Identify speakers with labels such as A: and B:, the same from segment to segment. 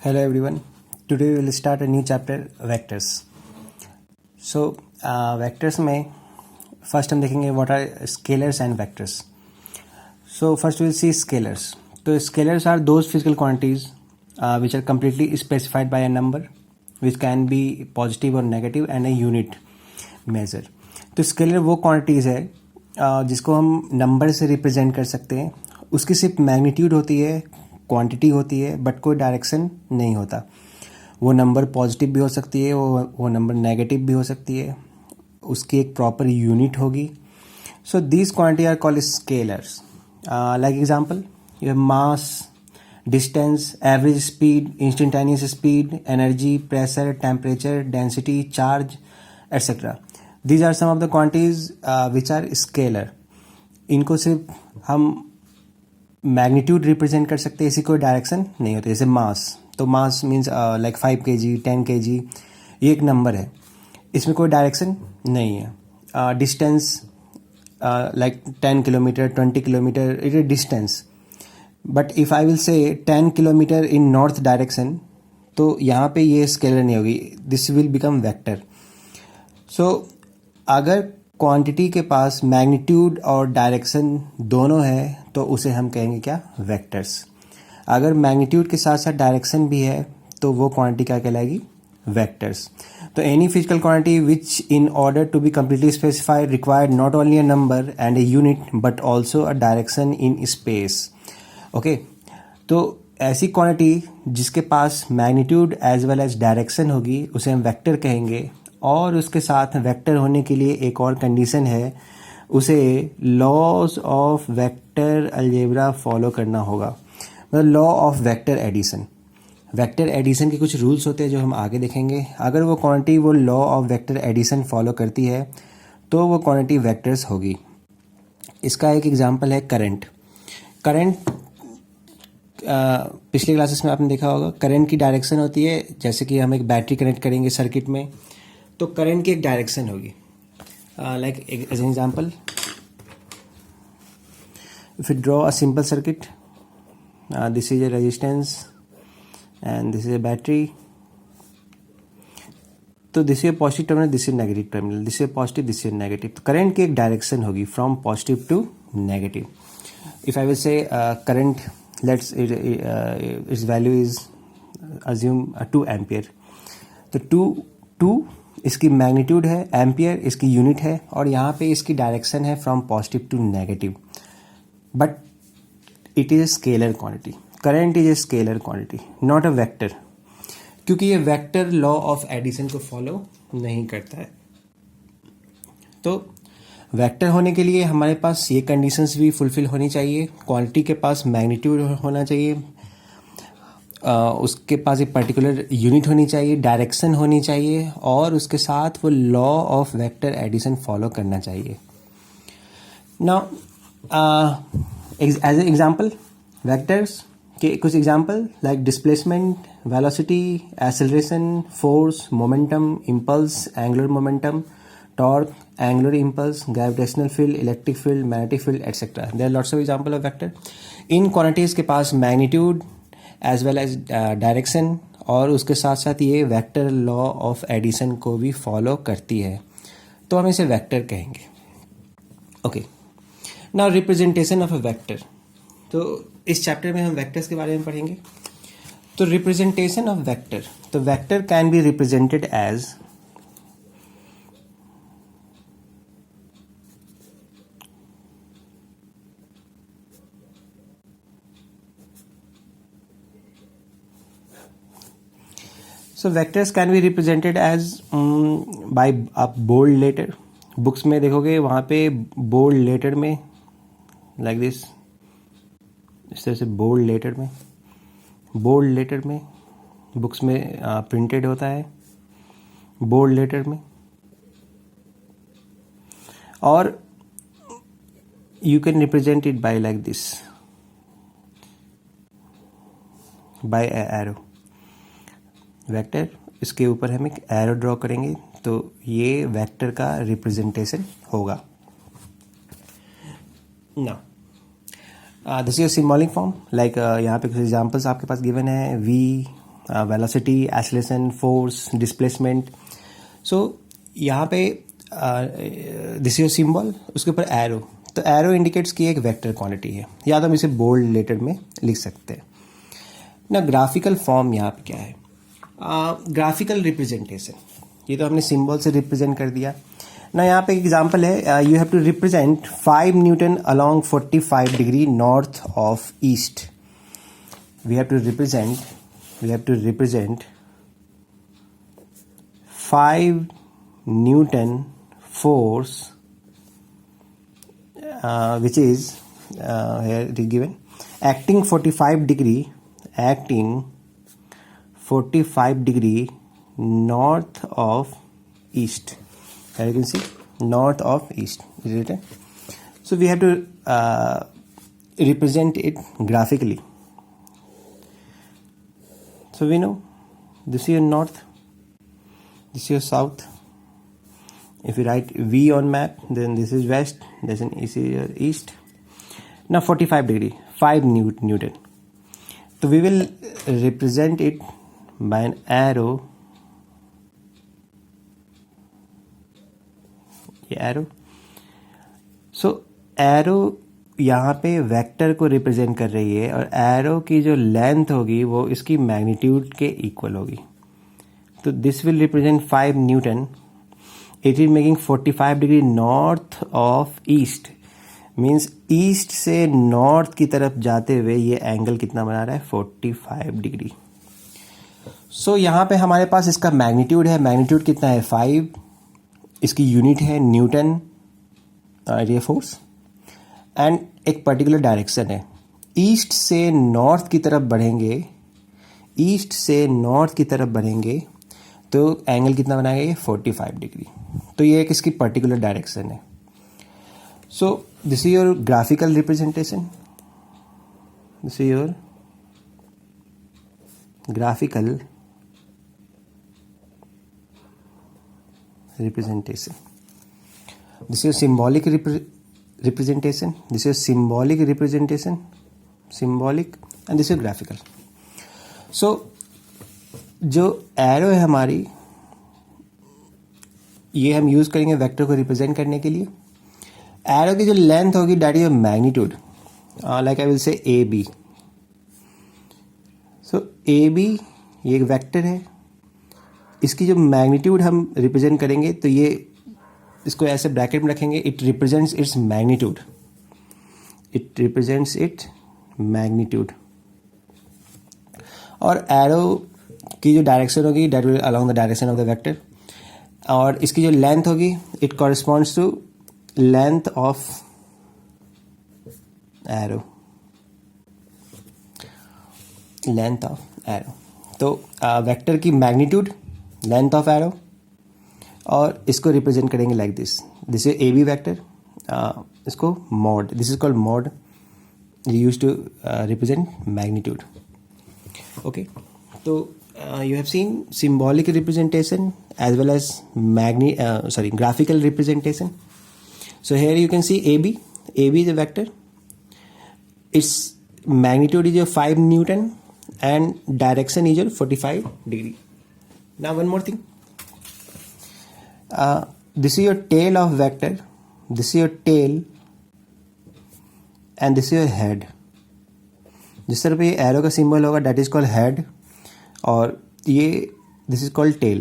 A: Hello everyone. Today we will start a new chapter, vectors. So vectors में first हम देखेंगे what are scalars and vectors. So first we will see scalars. So scalars are those physical quantities which are completely specified by a number which can be positive or negative and a unit measure. तो scalar वो quantities है जिसको हम number से represent कर सकते हैं. उसकी सिर्फ मैग्नीट्यूड होती है, क्वांटिटी होती है, बट कोई डायरेक्शन नहीं होता. वो नंबर पॉजिटिव भी हो सकती है, वो नंबर नेगेटिव भी हो सकती है. उसकी एक प्रॉपर यूनिट होगी. So these quantity are called scalars. Like example, you have mass, distance, average speed, instantaneous speed, energy, pressure, temperature, density, charge, etcetera. These are some of the quantities which are scalar. इनको सिर्फ हम magnitude represent कर सकते हैं, इसी कोई direction नहीं होती. जैसे मास, तो mass means like 5 kg, 10 kg, ये एक नंबर है, इसमें कोई डायरेक्शन नहीं है. Distance like 10 kilometre, 20 kilometre, it is distance. But if I will से 10 किलोमीटर इन नॉर्थ डायरेक्शन, तो यहाँ पे ये स्केलर नहीं होगी, दिस विल बिकम वेक्टर. सो अगर क्वांटिटी के पास मैग्नीट्यूड और डायरेक्शन दोनों है तो उसे हम कहेंगे क्या, वेक्टर्स. अगर मैग्नीट्यूड के साथ साथ डायरेक्शन भी है तो वो क्वांटिटी क्या कहलाएगी, वेक्टर्स. तो any physical quantity which in order to be completely specified required not only a number and a unit but also a direction in space. Okay, तो ऐसी क्वांटिटी जिसके पास magnitude as well as direction होगी उसे हम vector कहेंगे. और उसके साथ वेक्टर होने के लिए एक और कंडीशन है, उसे laws of vector algebra follow करना होगा. मतलब law of vector addition. Vector addition के कुछ रूल्स होते हैं जो हम आगे देखेंगे. अगर वो क्वांटिटी वो law of vector addition follow करती है तो वो क्वांटिटी वेक्टर्स होगी. इसका एक एग्जांपल है करंट. करंट पिछले क्लासेस में आपने देखा होगा, करंट की डायरेक्शन होती है, जैसे कि हम एक बैटरी कनेक्ट करेंगे सर्किट में तो करंट की एक डायरेक्शन होगी. Like as an example, if you draw a simple circuit, this is a resistance and this is a battery. तो this is positive terminal, this is negative terminal, this is positive, this is negative. तो current की एक direction होगी from positive to negative. If I will say current, let's its value is assume 2 ampere. तो 2 इसकी magnitude है, ampere इसकी unit है, और यहाँ पे इसकी डायरेक्शन है from positive to negative. But it is a scalar quantity. Current is a scalar quantity, not a vector, क्योंकि ये वेक्टर लॉ ऑफ एडिशन को फॉलो नहीं करता है. तो वेक्टर होने के लिए हमारे पास ये कंडीशंस भी फुलफिल होनी चाहिए. क्वांटिटी के पास मैग्नीट्यूड होना चाहिए, उसके पास एक पर्टिकुलर यूनिट होनी चाहिए, डायरेक्शन होनी चाहिए, और उसके साथ वो law of vector addition follow करना चाहिए. Now as a example, vectors के कुछ example like displacement, velocity, acceleration, force, momentum, impulse, angular momentum, torque, angular impulse, gravitational field, electric field, magnetic field, etcetera. There are lots of example of vector. इन quantities के पास magnitude as well as direction, और उसके साथ साथ ये vector law of addition को भी फॉलो करती है, तो हम इसे वेक्टर कहेंगे. Okay, now representation of a vector. तो इस चैप्टर में हम वेक्टर्स के बारे में पढ़ेंगे. तो रिप्रेजेंटेशन ऑफ वेक्टर, तो vector can be represented as So vectors can be represented as by a bold letter. Books में देखोगे वहाँ पे बोल्ड लेटर में लाइक दिस, इस तरह से बोल्ड लेटर में बुक्स में प्रिंटेड होता है, बोल्ड लेटर में. और you can represent it by like this, by arrow. Vector, इसके ऊपर हम एक एरो ड्रॉ करेंगे तो ये वेक्टर का रिप्रेजेंटेशन होगा. Now this is symbolic form. Like यहाँ पे कुछ एग्जांपल्स आपके पास गिवन है, V, velocity, acceleration, force, displacement. So यहाँ पे दिस इज सिंबल, उसके ऊपर एरो. तो एरो इंडिकेट्स की एक वेक्टर क्वांटिटी है, या तो हम इसे बोल्ड लेटर में लिख सकते हैं ना. ग्राफिकल फॉर्म यहाँ पे क्या है? Graphical representation. ये तो हमने सिंबल से रिप्रेजेंट कर दिया ना. यहाँ पे एग्जांपल है, you have to represent 5 newton along 45 degree north of east. We have to represent 5 Newton force, which is here it is given, acting 45 degree north of east. Here you can see north of east is written. So we have to represent it graphically. So we know this is your north, this is your south. If you write V on map, then this is west, this is your east. Now 45 degree, 5 Newton. So we will represent it by an arrow. ये arrow. So arrow यहाँ पे vector को represent कर रही है, और arrow की जो लेंथ होगी वो इसकी मैग्नीट्यूड के इक्वल होगी. तो this will represent 5 Newton. It is making 45 degree north of east. Means east से नॉर्थ की तरफ जाते हुए ये एंगल कितना बना रहा है? 45 डिग्री. सो यहाँ पे हमारे पास इसका मैग्नीट्यूड है. मैग्नीट्यूड कितना है? 5. इसकी यूनिट है न्यूटन, एरिया फोर्स, एंड एक पर्टिकुलर डायरेक्शन है. ईस्ट से नॉर्थ की तरफ बढ़ेंगे, ईस्ट से नॉर्थ की तरफ बढ़ेंगे तो एंगल कितना बनाएगा? ये 45 डिग्री. तो ये एक इसकी पर्टिकुलर डायरेक्शन है. So this is your graphical representation. This is your graphical representation. This is symbolic representation. This is symbolic representation, symbolic, and this is graphical. So जो एरो है हमारी, ये हम यूज करेंगे वेक्टर को रिप्रेजेंट करने के लिए. एरो की जो लेंथ होगी that is magnitude, like I will say A B. So A B ये एक वेक्टर है. इसकी जो मैग्नीट्यूड हम रिप्रेजेंट करेंगे तो ये, इसको ऐसे ब्रैकेट में रखेंगे. It represents its magnitude. It represents it magnitude. और एरो की जो डायरेक्शन होगी that will along the direction of the vector. और इसकी जो लेंथ होगी it corresponds to length of arrow. Length of arrow. तो वेक्टर की मैग्नीट्यूड, लेंथ ऑफ एरो, और इसको रिप्रेजेंट करेंगे like this. This is A B vector. इसको mod, this is called mod, use to represent magnitude. Okay, तो you have seen symbolic representation as well as graphical representation. So here you can see AB. AB is a vector. Its magnitude is your 5 Newton and direction is your 45 degree. Now one more thing. This is your tail of vector. This is your tail and this is your head. जिस तरह पे ये arrow का symbol होगा that is called head. और ये this is called tail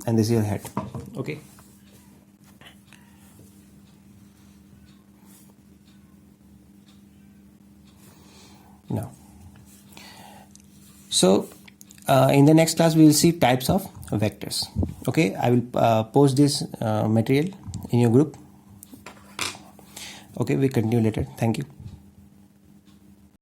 A: and this is your head. Okay, now so in the next class we will see types of vectors. Okay, I will post this material in your group. Okay, we continue later. Thank you.